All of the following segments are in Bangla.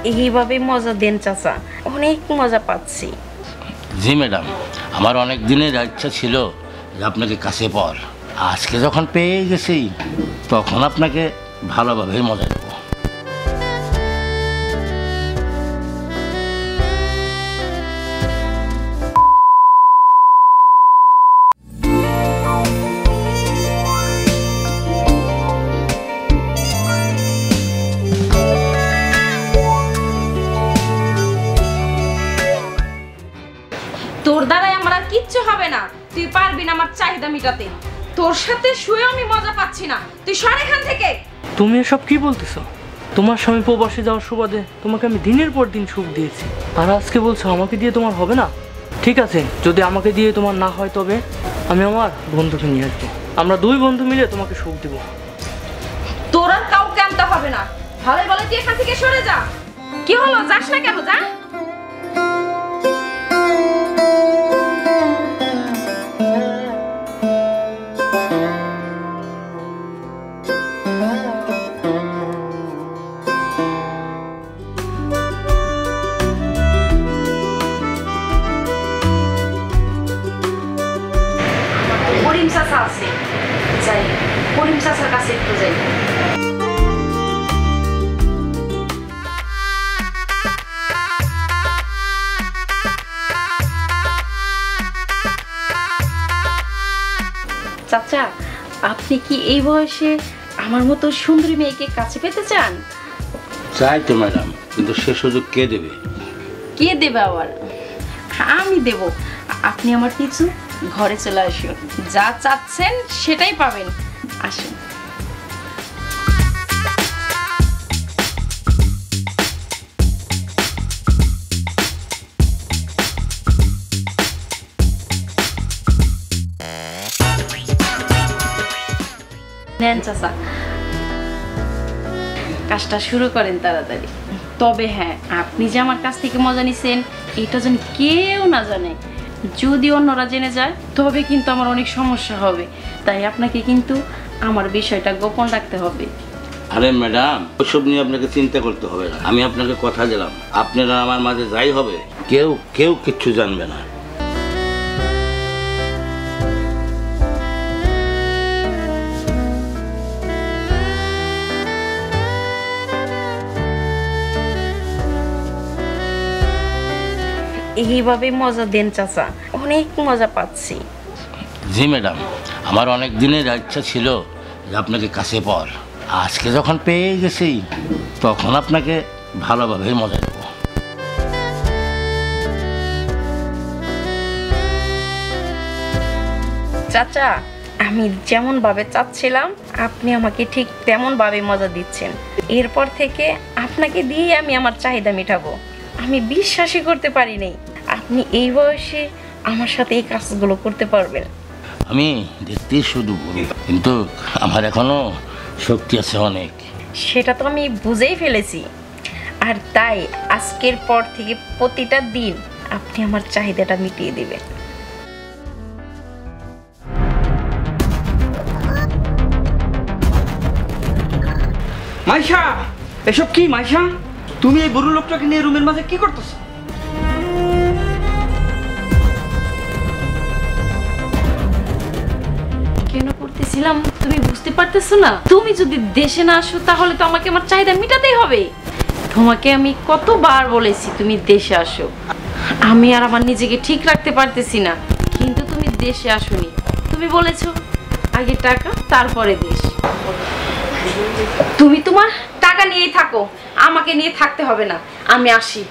এইভাবে মজা দেন চাচা, অনেক মজা পাচ্ছি। জি ম্যাডাম, আমার অনেক দিনের ইচ্ছা ছিল যে আপনাকে কাছে পাওয়ার। আজকে যখন পেয়ে গেছি তখন আপনাকে ভালোভাবেই মজা দেবো। তোর দ্বারাই আমার আর কিচ্ছু হবে না, তুই পারবি না আমার চাহিদা মিটাতে। তোর সাথে শুয়ে আমি মজা পাচ্ছি না, তুই সর এখান থেকে। তুমি এসব কি বলতেছো? তোমার স্বামী প্রবাসে যাওয়ার সুবাদে তোমাকে আমি দিনের পর দিন সুখ দিয়েছি, আর আজকে বলছো আমাকে দিয়ে তোমার হবে না? ঠিক আছে, যদি আমাকে দিয়ে তোমার না হয় তবে আমি আমার বন্ধুকে নিয়ে আসবো, আমরা দুই বন্ধু মিলে তোমাকে সুখ দিব। তোর আর কাউকে আনতে হবে না, ভালোই ভালো তুই এখান থেকে সরে যা। কি হলো, যাস না কেন? যা। করিম চাচা আছে, যাই করিম চাচার কাছে একটু যাই। চাচা, আপনি কি এই বয়সে আমার মতো সুন্দরী মেয়েকে কাছে পেতে চান? চাই তো ম্যাডাম, কিন্তু সে সুযোগ কে দেবে? কে দেবে আবার? আমি দেব। আপনি আমার পিছু ঘরে চলে আসুন, যা চাচ্ছেন সেটাই পাবেন। আসুন। নেন চাচা, কাজটা শুরু করেন তাড়াতাড়ি। তবে হ্যাঁ, আপনি যে আমার কাছ থেকে মজা নিছেন এটা যেন কেউ না জানে। যদি অন্যরা জেনে যায় তবে কিন্তু আমার অনেক সমস্যা হবে, তাই আপনাকে কিন্তু আমার বিষয়টা গোপন রাখতে হবে। আরে ম্যাডাম, ওসব নিয়ে আপনাকে চিন্তা করতে হবে না। আমি আপনাকে কথা দিলাম, আপনারা আমার মাঝে যাই হবে কেউ কেউ কিচ্ছু জানবে না। এইভাবে মজা দেন চাচা, অনেক মজা পাচ্ছি। জি ম্যাডাম, আমার অনেক দিনের ইচ্ছা ছিল যে আপনাকে কাছে পাওয়ার। আজকে যখন পেয়ে গেছি তখন আপনাকে ভালোভাবেই মজা দেবো। চাচা, আমি যেমন ভাবে চাচ্ছিলাম আপনি আমাকে ঠিক তেমন ভাবে মজা দিচ্ছেন। এরপর থেকে আপনাকে দিয়ে আমি আমার চাহিদা মেটাবো। আমি বিশ্বাসই করতে পারিনি আপনি এই বয়সে আমার সাথে এই কাজগুলো করতে পারবেন। আমি দেখতেই শুধু বুড়ো, কিন্তু আমার এখনো শক্তি আছে অনেক। সেটা তো আমি বুঝেই ফেলেছি, আর তাই আজকের পর থেকে প্রতিটা দিন আপনি আমার চাহিদাটা মিটিয়ে দেবেন। মাইশা, এসব কি মাইশা? তুমি এই বুড়ো লোকটাকে নিয়ে রুমের মাঝে কি করতেছো? কেন করতেছিলাম তুমি বুঝতে পারতেছো না? তুমি যদি দেশে না আসো তাহলে তো আমাকে আমার চাহিদা মেটাতেই হবে। তোমাকে আমি কতবার বলেছি তুমি দেশে আসো, আমি আর আমার নিজেকে ঠিক রাখতে পারতেছি না, কিন্তু তুমি দেশে আসোনি। তুমি বলেছো আগে টাকা তারপরে দেশ। তুমি তোমার টাকা নিয়েই থাকো, আমাকে নিয়ে থাকতে হবে না। আমি আসি।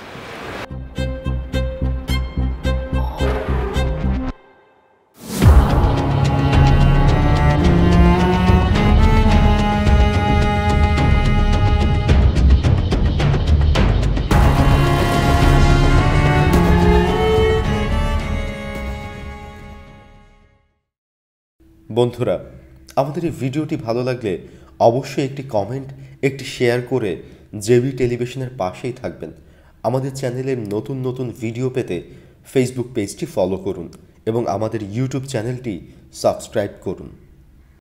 বন্ধুরা, আমাদের এই ভিডিওটি ভালো লাগলে অবশ্যই একটি কমেন্ট, একটি শেয়ার করে জেবি টেলিভিশনের পাশেই থাকবেন। আমাদের চ্যানেলের নতুন নতুন ভিডিও পেতে ফেসবুক পেজটি ফলো করুন এবং আমাদের ইউটিউব চ্যানেলটি সাবস্ক্রাইব করুন।